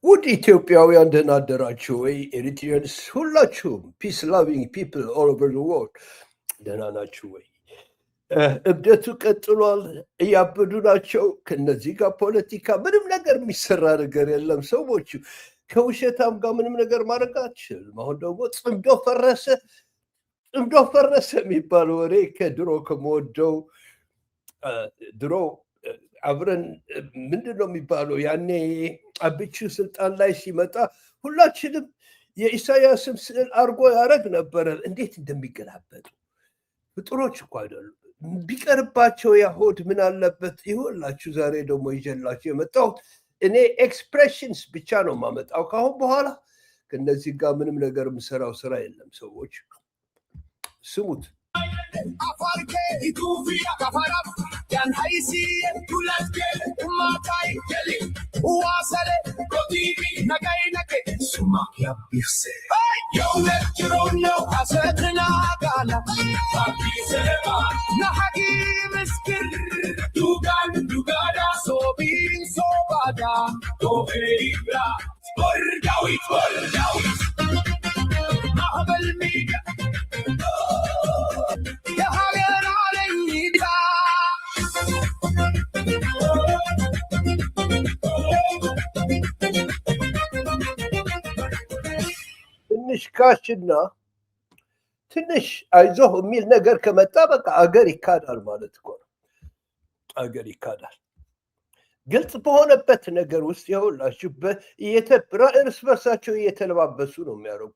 ውድ ኢትዮጵያውያን ደህና አደራችሁ ወይ? ኤሪትሪያንስ ሁላችሁም ፒስ ላቪንግ ፒፕል ኦል ኦቨር ዘ ወርልድ ደህና ናችሁ ወይ? እብደቱ ቀጥሏል። እያበዱ ናቸው። ከነዚህ ጋር ፖለቲካ ምንም ነገር የሚሰራ ነገር የለም። ሰዎቹ ከውሸታም ጋር ምንም ነገር ማድረግ አትችልም። አሁን ደግሞ ጽምዶ ፈረሰ የሚባል ወሬ ከድሮ ከመወደው ድሮ አብረን ምንድን ነው የሚባለው ያኔ አብቹ ስልጣን ላይ ሲመጣ ሁላችንም የኢሳያስም ስዕል አርጎ ያደረግ ነበረ። እንዴት እንደሚገላበጡ ፍጡሮች እኮ አይደሉም። ቢቀርባቸው ያሆድ ምን አለበት? ይሁላችሁ ዛሬ ደግሞ ይዤላችሁ የመጣሁት እኔ ኤክስፕሬሽንስ ብቻ ነው የማመጣው። ካሁን በኋላ ከነዚህ ጋር ምንም ነገር የምሰራው ስራ የለም። ሰዎች ስሙት። አፋርኬ ኢቱፊያ ከፈራፍ ያን ሃይሲ ቱላስኬ ማታይ ገሊ ዋሰለ ኮቲቪ ነጋይ ነገ ሱማኪያ ቢርሴ የውነት ጅሮኖ አሰትና ጋላ ታኪሰባ ነሐጊ ምስክር ዱጋን ዱጋዳ ሶቢን ሶባዳ ዶፌሪብራ ወርዳዊት ማዕበል ሚዳ ትንሽ ካሽና ትንሽ አይዞህ የሚል ነገር ከመጣ በቃ አገር ይካዳል ማለት እኮ ነው። አገር ይካዳል። ግልጽ በሆነበት ነገር ውስጥ የሁላችሁ እርስ በርሳቸው እየተለባበሱ ነው የሚያደርጉ።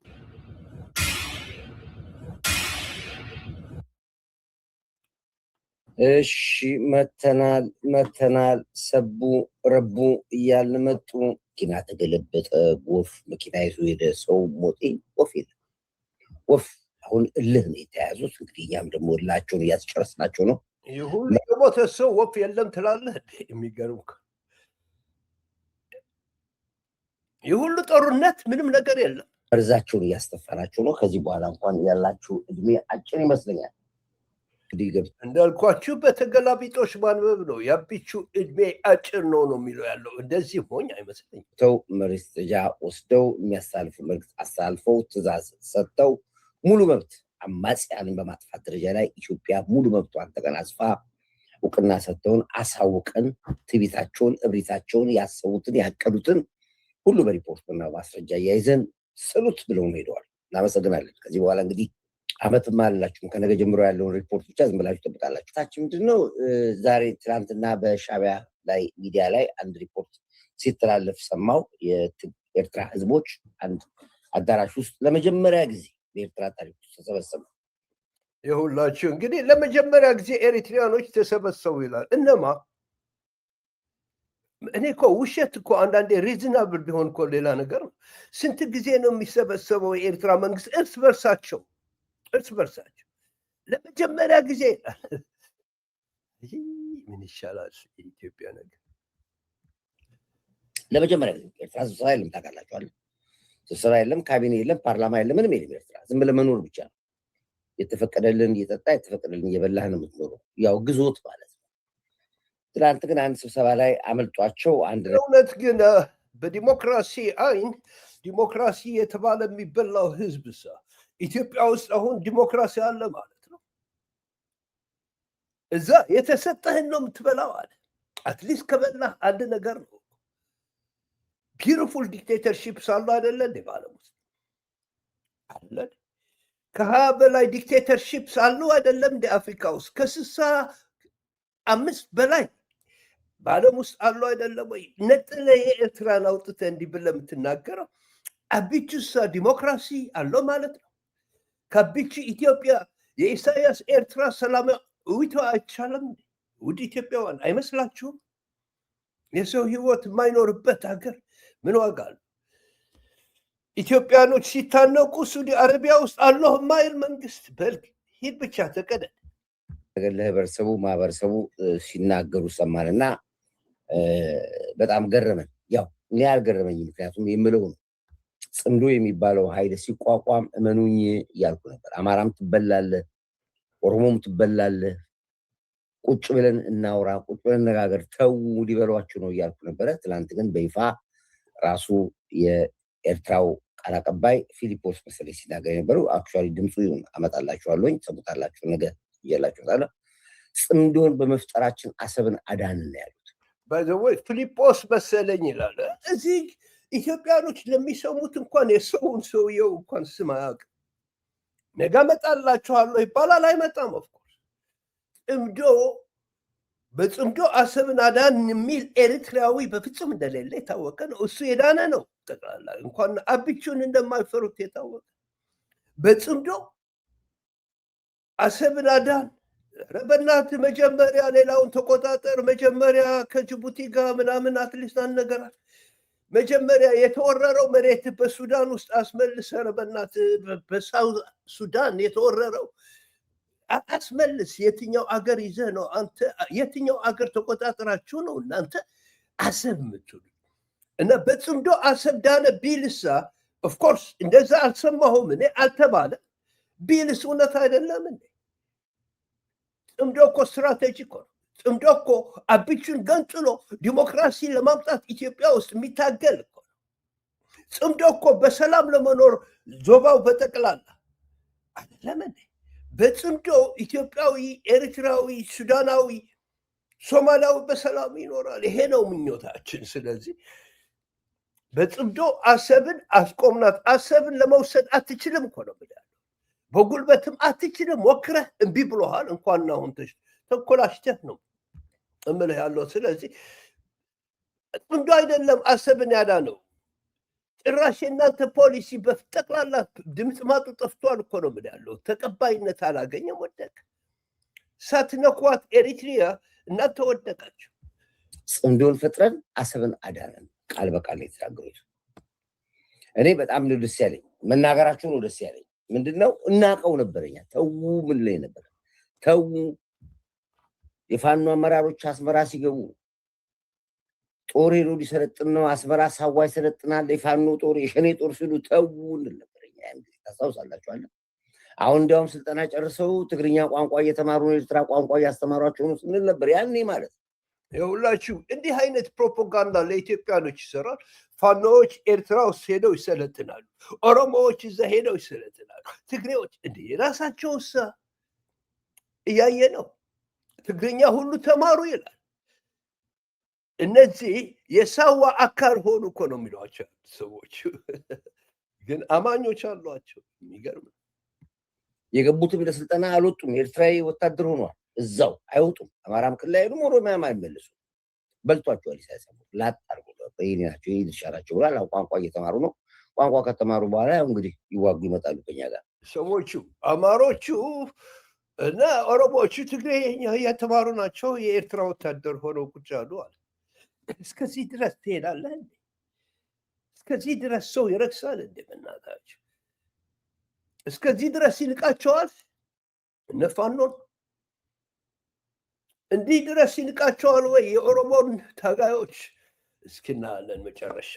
እሺ መተናል ሰቡ ረቡ እያልን መጡ። መኪና ተገለበጠ። ወፍ መኪና ይዞ ሄደ። ሰው ሞቴ ወፍ የለም። ወፍ አሁን እልህ ነው የተያዙት። እንግዲህ እኛም ደግሞ እላቸውን እያስጨረስናቸው ነው። ይሁን የሞተ ሰው ወፍ የለም ትላለህ። የሚገርም ይህ ሁሉ ጦርነት ምንም ነገር የለም። መርዛቸውን እያስተፋናቸው ነው። ከዚህ በኋላ እንኳን ያላችሁ እድሜ አጭር ይመስለኛል። እንዳልኳችሁ በተገላቢጦሽ ማንበብ ነው። የአቢቹ እድሜ አጭር ነው የሚለው ያለው። እንደዚህ ሆኝ አይመስለኝም። ተው መረጃ ወስደው የሚያሳልፉ መልዕክት አሳልፈው ትእዛዝ ሰጥተው ሙሉ መብት አማጽያንን በማጥፋት ደረጃ ላይ ኢትዮጵያ ሙሉ መብቷን ተቀናጽፋ እውቅና ሰጥተውን አሳውቀን ትዕቢታቸውን፣ እብሪታቸውን፣ ያሰቡትን ያቀዱትን ሁሉ በሪፖርትና ማስረጃ እያይዘን ስሉት ብለው ሄደዋል። እናመሰግናለን። ከዚህ በኋላ እንግዲህ አመትም አላችሁም። ከነገ ጀምሮ ያለውን ሪፖርት ብቻ ዝም ብላችሁ ትጠብቃላችሁ። ታች ምንድነው ዛሬ ትናንትና በሻዕቢያ ላይ ሚዲያ ላይ አንድ ሪፖርት ሲተላለፍ ሰማው። የኤርትራ ህዝቦች አንድ አዳራሽ ውስጥ ለመጀመሪያ ጊዜ በኤርትራ ታሪክ ውስጥ ተሰበሰቡ። ይሁላችሁ እንግዲህ ለመጀመሪያ ጊዜ ኤሪትሪያኖች ተሰበሰቡ ይላል። እነማ? እኔ እኮ ውሸት እኮ አንዳንዴ ሪዝናብል ቢሆን እኮ ሌላ ነገር ነው። ስንት ጊዜ ነው የሚሰበሰበው የኤርትራ መንግስት እርስ በርሳቸው ለመጀመሪያ ጊዜ ምን ይሻላል? የኢትዮጵያ ነገር ለመጀመሪያ ጊዜ ኤርትራ ስብሰባ የለም። ታውቃላችኋል። ስብሰባ የለም፣ ካቢኔ የለም፣ ፓርላማ የለም፣ ምንም የለም። ኤርትራ ዝም ብለህ መኖር ብቻ ነው። የተፈቀደልን እየጠጣ የተፈቀደልን እየበላህ ነው የምትኖረው። ያው ግዞት ማለት ነው። ትናንት ግን አንድ ስብሰባ ላይ አመልጧቸው አንድ እውነት ግን በዲሞክራሲ አይን ዲሞክራሲ የተባለ የሚበላው ህዝብ ኢትዮጵያ ውስጥ አሁን ዲሞክራሲ አለ ማለት ነው። እዛ የተሰጠህን ነው የምትበላው አለ። አትሊስት ከበላህ አንድ ነገር ነው። ቢዩቲፉል ዲክቴተርሺፕስ አሉ አይደለ? እንደ በዓለም ውስጥ አለ። ከ20 በላይ ዲክቴተርሺፕስ አሉ አይደለም? እንደ አፍሪካ ውስጥ ከ65 በላይ በዓለም ውስጥ አሉ አይደለም ወይ? ነጥለ የኤርትራን አውጥተህ እንዲህ ብለህ የምትናገረው አቢቹሳ ዲሞክራሲ አለው ማለት ነው። ከቢቹ ኢትዮጵያ የኢሳያስ ኤርትራ ሰላማዊቷ አይቻልም? ውድ ኢትዮጵያውያን አይመስላችሁም? የሰው ህይወት የማይኖርበት ሀገር ምን ዋጋ አለው? ኢትዮጵያኖች ሲታነቁ ሳዑዲ አረቢያ ውስጥ አለሁ የማይል መንግስት በል ሂድ ብቻ ተቀደድ። ለህብረተሰቡ ማህበረሰቡ ሲናገሩ ሰማንና በጣም ገረመን። ያው እኔ አልገረመኝም፣ ምክንያቱም የምለው ነው ጽምዶ የሚባለው ኃይል ሲቋቋም እመኑኝ እያልኩ ነበር። አማራም ትበላለህ፣ ኦሮሞም ትበላለህ፣ ቁጭ ብለን እናውራ፣ ቁጭ ብለን ነጋገር፣ ተው ሊበሏችሁ ነው እያልኩ ነበረ። ትላንት ግን በይፋ ራሱ የኤርትራው ቃል አቀባይ ፊሊፖስ መሰለኝ ሲናገር የነበረው አክቹዋሊ ድምፁ አመጣላችኋለሁኝ ሰሙታላችሁ ነገ እያላችሁታለ ጽምዶን በመፍጠራችን አሰብን አዳንን ያሉት ባይዘወይ ፊሊጶስ መሰለኝ ይላል። እዚህ ኢትዮጵያኖች ለሚሰሙት እንኳን የሰውን ሰውየው እንኳን ስም አያውቅም። ነገ እመጣላችኋለሁ ይባላል፣ አይመጣም። ኦፍኮርስ ጽምዶ በጽምዶ አሰብን አዳን የሚል ኤርትራዊ በፍጹም እንደሌለ የታወቀ ነው። እሱ የዳነ ነው። ጠቅላላ እንኳን አቢቹን እንደማይፈሩት የታወቀ በጽምዶ አሰብን አዳን። በእናትህ መጀመሪያ ሌላውን ተቆጣጠር፣ መጀመሪያ ከጅቡቲ ጋር ምናምን አትሊስት አልነገራል። መጀመሪያ የተወረረው መሬት በሱዳን ውስጥ አስመልሰ፣ በእናትህ በሳውዝ ሱዳን የተወረረው አስመልስ። የትኛው አገር ይዘህ ነው አንተ? የትኛው አገር ተቆጣጠራችሁ ነው እናንተ አሰብ የምትሉ? እና በጽምዶ አሰብ ዳነ ቢልሳ ኦፍኮርስ እንደዛ አልሰማሁም እኔ አልተባለ ቢልስ እውነት አይደለም እንዴ? ጽምዶ እኮ ስትራቴጂ እኮ ነው። ጽምዶ እኮ አቢቹን ገንጥሎ ዲሞክራሲ ለማምጣት ኢትዮጵያ ውስጥ የሚታገል እኮ ነው። ጽምዶ እኮ በሰላም ለመኖር ዞባው በጠቅላላ አይደለም እንዴ? በጽምዶ ኢትዮጵያዊ፣ ኤርትራዊ፣ ሱዳናዊ፣ ሶማሊያዊ በሰላም ይኖራል። ይሄ ነው ምኞታችን። ስለዚህ በጽምዶ አሰብን አስቆምናት። አሰብን ለመውሰድ አትችልም እኮ ነው ብለህ በጉልበትም አትችልም። ሞክረህ እምቢ ብሎሃል። እንኳን አሁን ተኮላሽተህ ነው እምልህ ያለው። ስለዚህ ጽምዶ አይደለም አሰብን ያዳነው። ጭራሽ የእናንተ ፖሊሲ በጠቅላላ ድምፅ ማጡ ጠፍቷል እኮ ነው የምልህ ያለው። ተቀባይነት አላገኘም፣ ወደቀ። ሳትነኳት ኤሪትሪያ እናንተ ወደቃችሁ። ጽምዶን ፈጥረን አሰብን አዳነን ቃል በቃል የተናገሩት። እኔ በጣም ነው ደስ ያለኝ፣ መናገራችሁ ነው ደስ ያለኝ። ምንድነው እናቀው ነበረኛ ተው ምን ላይ ነበር ተው። የፋኖ አመራሮች አስመራ ሲገቡ ጦር ሄዶ ሊሰለጥን ነው አስመራ ሳዋ ይሰለጥናል የፋኖ ጦር የሸኔ ጦር ሲሉ ተው ነበረኛ። እንግዲህ ታስታውሳላችሁ አለ። አሁን እንዲያውም ስልጠና ጨርሰው ትግርኛ ቋንቋ እየተማሩ ነው፣ ኤርትራ ቋንቋ እያስተማሯቸው ነው ስንል ነበር ያኔ ማለት ነው። ይኸውላችሁ እንዲህ አይነት ፕሮፓጋንዳ ለኢትዮጵያኖች ይሰራል። ፋኖዎች ኤርትራ ውስጥ ሄደው ይሰለጥናሉ፣ ኦሮሞዎች እዛ ሄደው ይሰለጥናሉ፣ ትግሬዎች እንዲህ የራሳቸውስ እያየ ነው። ትግርኛ ሁሉ ተማሩ ይላል። እነዚህ የሳዋ አካል ሆኑ እኮ ነው የሚሏቸው ሰዎች፣ ግን አማኞች አሏቸው። የሚገርም የገቡትም ለስልጠና አልወጡም። ኤርትራዊ ወታደር ሆኗል፣ እዛው አይወጡም። አማራም ክልል አይሄዱም፣ ኦሮሚያም አይመለሱም። በልቷቸዋል። ኢሳያስ ላጣርጉ ይሄ ናቸው ይሄ ይሻላቸው ብሏል። ቋንቋ እየተማሩ ነው። ቋንቋ ከተማሩ በኋላ ያው እንግዲህ ይዋጉ ይመጣሉ ከኛ ጋር ሰዎቹ። አማሮቹ እና ኦሮሞዎቹ ትግሬኛ እያተማሩ ናቸው። የኤርትራ ወታደር ሆነው ቁጭ አሉ አለ። እስከዚህ ድረስ ትሄዳለህ እንዴ? እስከዚህ ድረስ ሰው ይረክሳል እንዴ? በእናታቸው እስከዚህ ድረስ ይንቃቸዋል። እነ ፋኖን እንዲህ ድረስ ይንቃቸዋል ወይ የኦሮሞን ታጋዮች? እስኪናያለን መጨረሻ።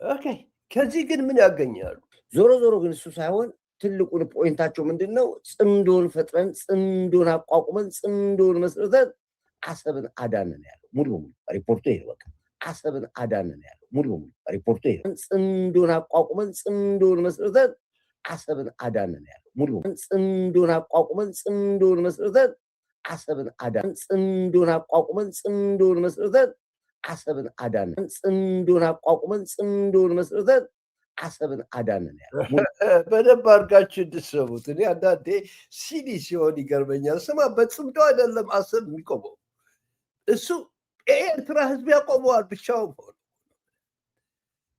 ኦኬ ከዚህ ግን ምን ያገኛሉ? ዞሮ ዞሮ ግን እሱ ሳይሆን ትልቁን ፖይንታቸው ምንድን ነው? ጽምዶን ፈጥረን ጽምዶን አቋቁመን ጽምዶን መስርተን አሰብን አዳንን ያለው ሙሉ በሙሉ ሪፖርቱ ይሄ በቃ አሰብን አዳንን ያለው ሙሉ በሙሉ ሪፖርቱ ይሄ ጽምዶን አቋቁመን ጽምዶን መስርተን አሰብን አዳንን ያለው ሙሉ በሙሉ ጽምዶን አቋቁመን ጽምዶን መስርተን አሰብን አዳንን ጽምዶን አቋቁመን ጽምዶን መስርተን አሰብን አዳንን ጽምዶን አቋቁመን ጽምዶን መስርተን አሰብን አዳንን ያለው በደንብ አድርጋችሁ እንድትሰሙት። እኔ አንዳንዴ ሲዲ ሲሆን ይገርመኛል። ስማ በጽምዶ አይደለም አሰብ የሚቆመው፣ እሱ የኤርትራ ህዝብ ያቆመዋል ብቻውን ሆነ።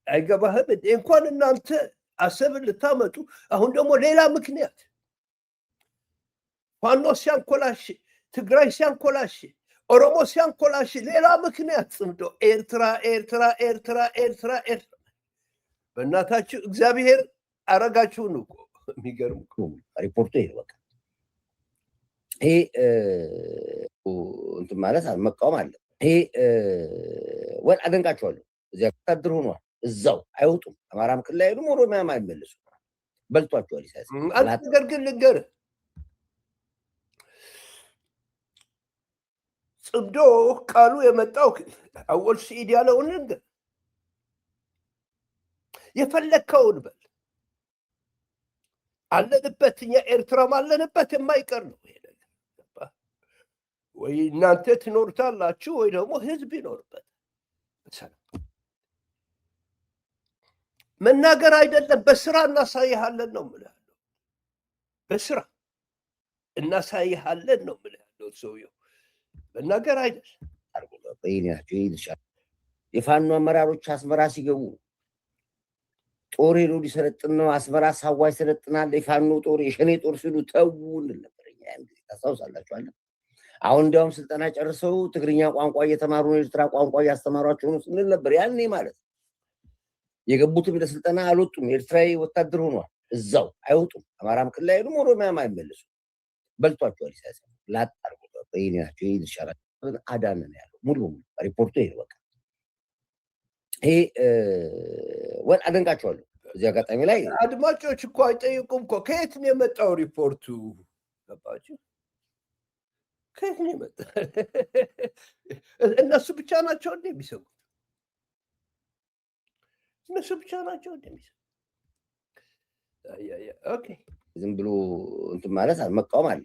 አይገባህም እንዴ? እንኳን እናንተ አሰብን ልታመጡ አሁን ደግሞ ሌላ ምክንያት ፋኖ ሲያንኮላሽ፣ ትግራይ ሲያንኮላሽ፣ ኦሮሞ ሲያንኮላሽ ሌላ ምክንያት ጽምዶ ኤርትራ ኤርትራ ኤርትራ ኤርትራ ኤርትራ። በእናታችሁ እግዚአብሔር አረጋችሁን እኮ የሚገርም ሪፖርቱ ይሄ በቃ ይሄ እንትን ማለት መቃወም አለ። ይሄ ወል አደንቃቸዋለሁ። እዚያ ወታደር ሆኗል፣ እዛው አይወጡም። አማራም ክልል አይሄዱም፣ ኦሮሚያም አይመለሱም። በልቷቸዋል። ኢሳያስ አንድ ነገር ግን ልንገርህ፣ ጽምዶ ቃሉ የመጣው አወል ስዒድ ያለውን ልንገር። የፈለከውን በል አለንበት። እኛ ኤርትራም አለንበት የማይቀር ነው ይሄ ነገር። ወይ እናንተ ትኖሩታላችሁ ወይ ደግሞ ህዝብ ይኖርበት። መናገር አይደለም በስራ እናሳይሃለን ነው የምልህ። በስራ እናሳይሃለን ነው የምልህ ያለው ሰውየው። መናገር አይደለም። የፋኖ አመራሮች አስመራ ሲገቡ ጦር ሄዶ ሊሰለጥን ነው። አስመራ ሳዋ ይሰለጥናል። የፋኖ ጦር የሸኔ ጦር ሲሉ ተው እንል ነበር። ታስታውሳላችኋል። አሁን እንዲያውም ስልጠና ጨርሰው ትግርኛ ቋንቋ እየተማሩ ነው፣ ኤርትራ ቋንቋ እያስተማሯቸው ነው ስንል ነበር ያኔ ማለት ነው። የገቡትም ለስልጠና አልወጡም። ኤርትራዊ ወታደር ሆኗል። እዛው አይወጡም። አማራም ክልል አይሄዱም፣ ኦሮሚያም አይመለሱ። በልቷቸዋል። ኢሳያስ ላጣርቁ ይሄ ናቸው። ይሄ ይሻላል አዳነ ነው ያለው ሙሉ ሙሉ ሪፖርቱ ይሄ በቃ ይሄ ወን አደንቃቸዋለሁ። እዚህ አጋጣሚ ላይ አድማጮች እኮ አይጠይቁም እኮ ከየት ነው የመጣው ሪፖርቱ? ገባችሁ? ከየት ነው የመጣው? እነሱ ብቻ ናቸው እንደ የሚሰሙት? እነሱ ብቻ ናቸው እንደ የሚሰሙት? ኦኬ ዝም ብሎ እንትን ማለት መቃወም አለ።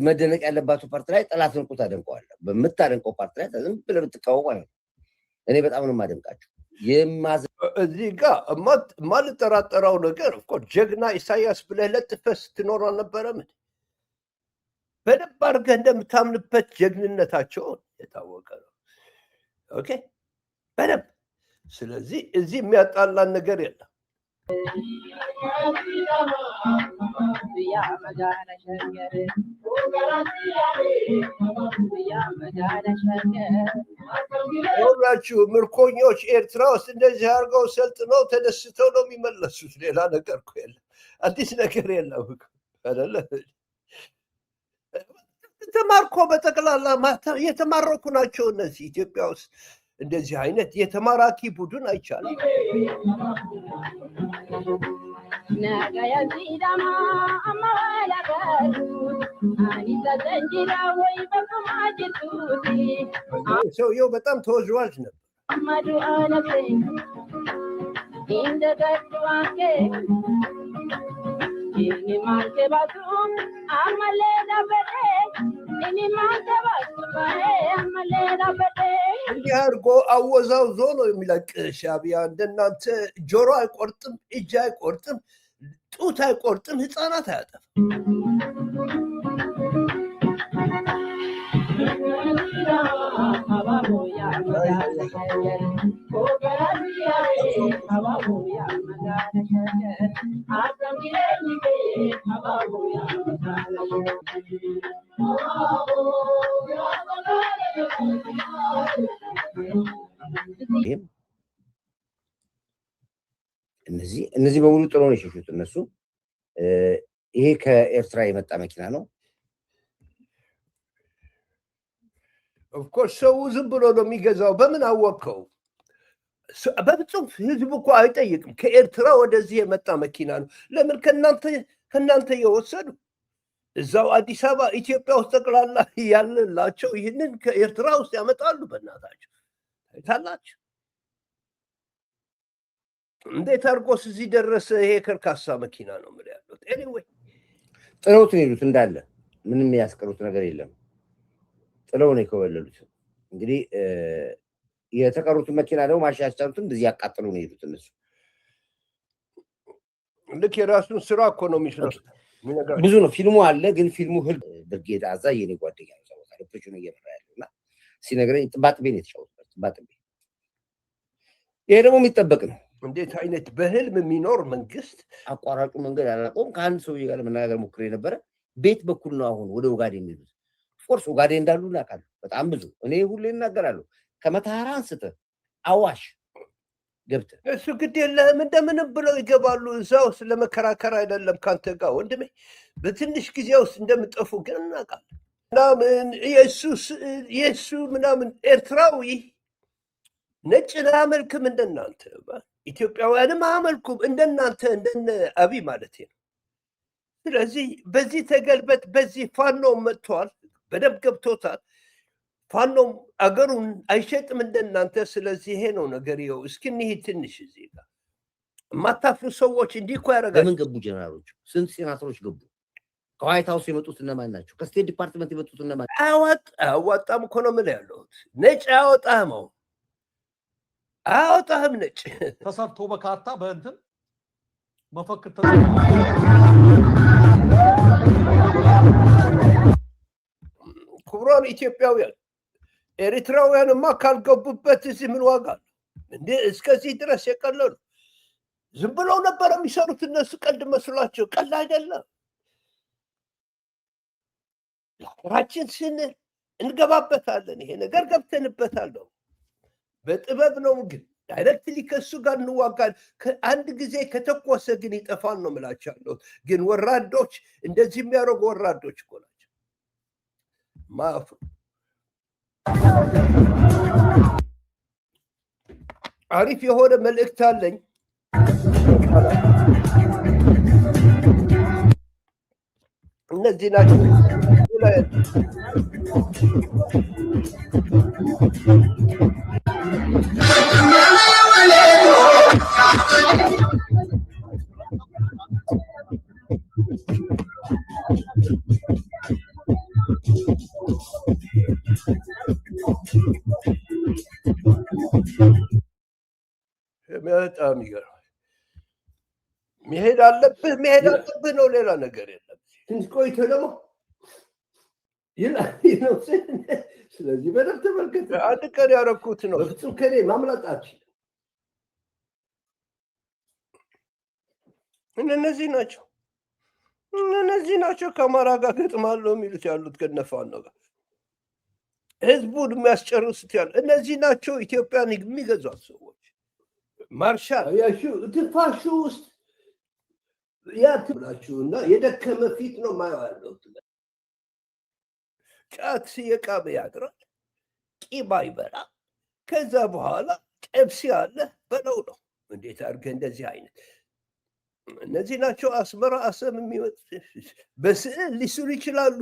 መደነቅ ያለባቸው ፓርቲ ላይ ጠላትን እኮ ታደንቀዋለህ። በምታደንቀው ፓርቲ ላይ ዝም ብለህ ብትቃወም አይሆንም። እኔ በጣም ነው የማደንቃቸው። እዚህ ጋር የማልጠራጠረው ነገር እኮ ጀግና ኢሳያስ ብለህ ለጥፈህ ስትኖር አልነበረም? በደንብ አድርገህ እንደምታምንበት ጀግንነታቸውን የታወቀ ነው። ኦኬ በደንብ። ስለዚህ እዚህ የሚያጣላን ነገር የለም። ሁላችሁ ምርኮኞች ኤርትራ ውስጥ እንደዚህ አድርገው ሰልጥነው ተደስተው ነው የሚመለሱት። ሌላ ነገር እኮ የለም፣ አዲስ ነገር የለም አይደለ? ተማርኮ በጠቅላላ የተማረኩ ናቸው እነዚህ። ኢትዮጵያ ውስጥ እንደዚህ አይነት የተማራኪ ቡድን አይቻልም። ሰውየው በጣም ተወዛዋዥ ነበር። እንዲህ አድርጎ አወዛውዞ ነው የሚለቅ ሻዕቢያ። እንደናንተ ጆሮ አይቆርጥም፣ እጅ አይቆርጥም፣ ጡት አይቆርጥም፣ ህፃናት አያጠፋም። እነዚህ በሙሉ ጥሎ ነው የሸሹት እነሱ። ይሄ ከኤርትራ የመጣ መኪና ነው። ኦፍኮርስ ሰው ዝም ብሎ ነው የሚገዛው። በምን አወቅከው? በፍጹም ህዝቡ እኮ አይጠይቅም። ከኤርትራ ወደዚህ የመጣ መኪና ነው። ለምን ከእናንተ የወሰዱ እዛው አዲስ አበባ ኢትዮጵያ ውስጥ ጠቅላላ ያለላቸው ይህንን ከኤርትራ ውስጥ ያመጣሉ። በእናታቸው ታላቸው እንዴት አድርጎስ እዚህ ደረሰ? ይሄ ከርካሳ መኪና ነው ምን ያሉት። ኤኒዌይ ጥለውት ነው የሄዱት እንዳለ። ምንም ያስቀሩት ነገር የለም። ጥለው ነው የኮበለሉት። እንግዲህ የተቀሩትን መኪና ደግሞ ማሻሻሉትን እንደዚህ ያቃጥሉ ነው የሄዱት እነሱ። ልክ የራሱን ስራ እኮ ነው የሚሰሩት። ብዙ ነው ፊልሙ አለ። ግን ፊልሙ ብርጌድ አዛዥ የኔ ጓደኛ ነው ሰው ኦፕሬሽኑ እየመራ ያለውና ሲነግረኝ ጥባጥቤ ነው የተጫወተው። ጥባጥቤ ይሄ ደግሞ የሚጠበቅ ነው። እንዴት አይነት በህልም የሚኖር መንግስት! አቋራጩ መንገድ አላቆም። ከአንድ ሰውዬ ጋር መነጋገር ሞክሬ ነበረ። ቤት በኩል ነው አሁን ወደ ኦጋዴን የሚሄዱት። ኦፍኮርስ ኦጋዴን እንዳሉ እናውቃለን። በጣም ብዙ እኔ ሁሌ እናገራለሁ። ከመተሃራ አንስተህ አዋሽ ገብተህ እሱ ግድ የለህም እንደምንም ብለው ይገባሉ። እዛ ውስጥ ለመከራከር አይደለም ካንተ ጋር ወንድሜ። በትንሽ ጊዜ ውስጥ እንደምጠፉ ግን እናውቃለን። ምናምን የእሱ ምናምን ኤርትራዊ ነጭን አያመልክም እንደናንተ፣ ኢትዮጵያውያንም አያመልኩም እንደናንተ እንደነ አብይ ማለት ነው። ስለዚህ በዚህ ተገልበት፣ በዚህ ፋኖ መጥተዋል፣ በደንብ ገብቶታል። ፋኖም አገሩን አይሸጥም እንደናንተ። ስለዚህ ይሄ ነው ነገርየው። እስኪ እንሂድ ትንሽ እዚህ ጋር የማታፍሩ ሰዎች እንዲህ እኮ ያደርጋሉ። ለምን ገቡ ጀነራሎች? ስንት ሴናተሮች ገቡ? ከዋይት ሀውስ የመጡት እነማን ናቸው? ከስቴት ዲፓርትመንት የመጡት እነማን? አያዋጣም እኮ ነው የምልህ ያለሁት። ነጭ አያወጣህም፣ አያወጣህም ነጭ ተሰርቶ በካርታ በእንትን መፈክር ክቡራን ኢትዮጵያውያን፣ ኤርትራውያንማ ካልገቡበት እዚህ ምን ዋጋ አለው እንዴ? እስከዚህ ድረስ የቀለሉ ዝም ብለው ነበር የሚሰሩት እነሱ። ቀልድ መስሏቸው፣ ቀልድ አይደለም። ለሀገራችን ስንል እንገባበታለን። ይሄ ነገር ገብተንበታለሁ። በጥበብ ነው ግን ዳይሬክትሊ ከእሱ ጋር እንዋጋል። አንድ ጊዜ ከተኮሰ ግን ይጠፋል ነው የምላቸዋለሁ። ግን ወራዶች እንደዚህ የሚያደርጉ ወራዶች እኮ ናቸው ማፍሩ። አሪፍ የሆነ መልእክት አለኝ። እነዚህ ናቸው በጣም ይገርማል። መሄድ አለብህ ነው፣ ሌላ ነገር የለም። ትንሽ ቆይቶ ደግሞ ይላል። ስለዚህ በደንብ ተመልከት። አንድ ቀን ያደረኩት ነው። በፍጹም ከኔ ማምለጥ አትችልም። እነዚህ ናቸው ከአማራ ጋር ገጥማለሁ የሚሉት ያሉት ከነፋኖ ጋር ህዝቡን የሚያስጨርሱት ያሉ እነዚህ ናቸው። ኢትዮጵያን የሚገዟት ሰዎች ማርሻል ትንፋሹ ውስጥ ያትብላችሁና የደከመ ፊት ነው ማየው ያለው። ጫት የቃመ ያድራል፣ ቂባ ይበላ። ከዛ በኋላ ጥብስ ያለ በለው ነው። እንዴት አድርገህ እንደዚህ አይነት እነዚህ ናቸው አስመራ አሰብ የሚመጡ በስዕል ሊስሉ ይችላሉ፣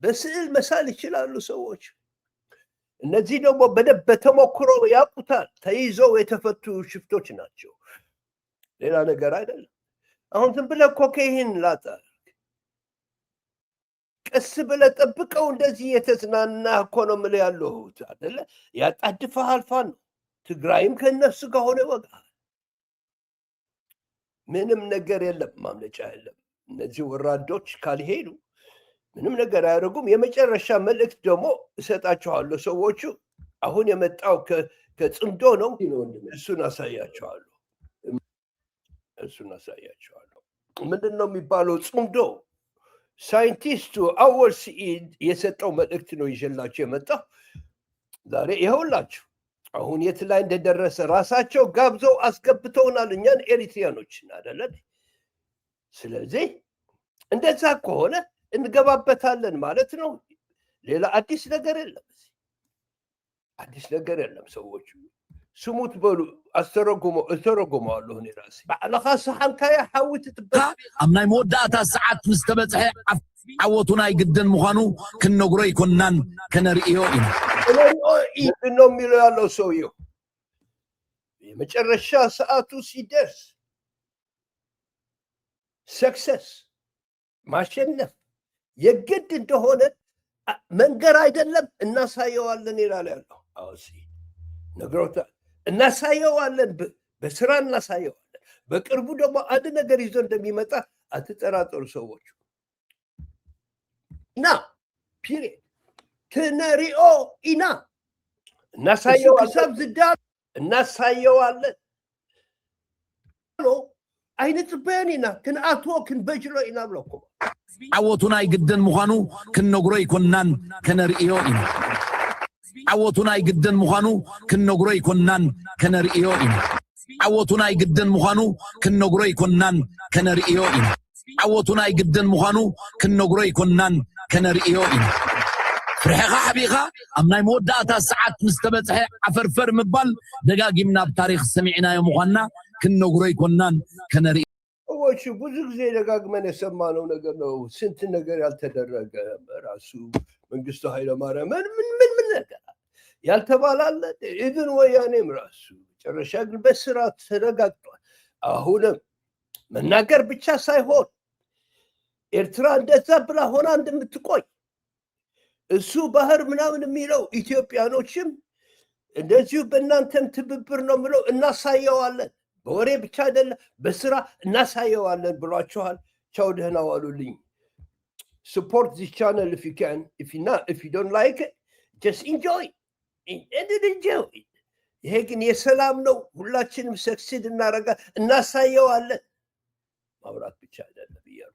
በስዕል መሳል ይችላሉ ሰዎች። እነዚህ ደግሞ በደንብ በተሞክሮ ያውቁታል። ተይዘው የተፈቱ ሽፍቶች ናቸው፣ ሌላ ነገር አይደለም። አሁን ዝም ብለህ ኮካይን ላጣ ቀስ ብለህ ጠብቀው። እንደዚህ የተዝናና እኮ ነው የምልህ ያለሁት አይደለ? ያጣድፈሃል ፋኖ። ትግራይም ከእነሱ ጋር ሆነ ይወጋሃል። ምንም ነገር የለም፣ ማምለጫ የለም። እነዚህ ወራዶች ካልሄዱ ምንም ነገር አያደርጉም። የመጨረሻ መልእክት ደግሞ እሰጣቸዋለሁ። ሰዎቹ አሁን የመጣው ከጽምዶ ነው። እሱን አሳያቸዋለሁ። ምንድን ነው የሚባለው? ጽምዶ ሳይንቲስቱ አወል ስዒድ የሰጠው መልእክት ነው ይዤላቸው የመጣው ዛሬ። ይኸውላችሁ አሁን የት ላይ እንደደረሰ ራሳቸው ጋብዘው አስገብተውናል እኛን ኤሪትሪያኖችን አይደለን። ስለዚህ እንደዛ ከሆነ እንገባበታለን ማለት ነው። ሌላ አዲስ ነገር የለም፣ አዲስ ነገር የለም። ሰዎቹ ስሙት በሉ። እተረጉመዋለሁ እኔ ራሴ። ባዕልኻ ሰሓንካያ ሓዊት ትበል ኣብ ናይ መወዳእታ ሰዓት ምስ ተበፅሐ ዓወቱና ይግድን ምዃኑ ክንነግሮ ይኮንናን ከነርእዮ ኢና። ምንድን ነው የሚለው ያለው ሰውየው? የመጨረሻ ሰዓቱ ሲደርስ ሰክሰስ ማሸነፍ የግድ እንደሆነ መንገር አይደለም፣ እናሳየዋለን ይላል ያለው። አውሲ ነግሮታል። እናሳየዋለን፣ በስራ እናሳየዋለን። በቅርቡ ደግሞ አንድ ነገር ይዞ እንደሚመጣ አትጠራጠሩ ሰዎች። እና ፒሪየድ ትነሪኦ ኢና እናሳየዋለን፣ ሰብ ዝዳር እናሳየዋለን። አይነት በኒና ክንአቶ ክንበጅሎ ኢና ብለኩ ዓወቱና ይግድን ምዃኑ ክንነግሮ ይኮንናን ከነርእዮ ኢና። ዓወቱና ይግድን ምዃኑ ክንነግሮ ይኮንናን ከነርእዮ ኢና። ዓወቱና ይግድን ምዃኑ ክንነግሮ ይኮንናን ከነርእዮ ኢና። ዓወቱና ይግድን ምዃኑ ክንነግሮ ይኮንናን ከነርእዮ ኢና። ፍርሕኻ ሓቢኻ ኣብ ናይ መወዳእታ ሰዓት ምስ ተበፅሐ ዓፈርፈር ምባል ደጋጊምና ኣብ ታሪክ ሰሚዕናዮ ምዃንና ክንነግሮ ይኮንናን ከነርእዮ። ወንድሞች ብዙ ጊዜ ደጋግመን የሰማነው ነገር ነው። ስንት ነገር ያልተደረገ ራሱ መንግስቱ ኃይለማርያም ምን ነገር ያልተባላለ ኢቭን ወያኔም ራሱ መጨረሻ ግን በስራ ተረጋግጧል። አሁንም መናገር ብቻ ሳይሆን ኤርትራ እንደዛ ብላ ሆና እንደምትቆይ እሱ ባህር ምናምን የሚለው ኢትዮጵያኖችም እንደዚሁ በእናንተም ትብብር ነው ብለው እናሳየዋለን። በወሬ ብቻ አይደለም በስራ እናሳየዋለን ብሏቸዋል። ቻው ደህና ዋሉልኝ። support this channel if you can. If you don't like it, just enjoy it. ይሄ ግን የሰላም ነው። ሁላችንም ሰክሲድ እናሳየዋለን። ማብራት ብቻ አይደለም ብያለሁ።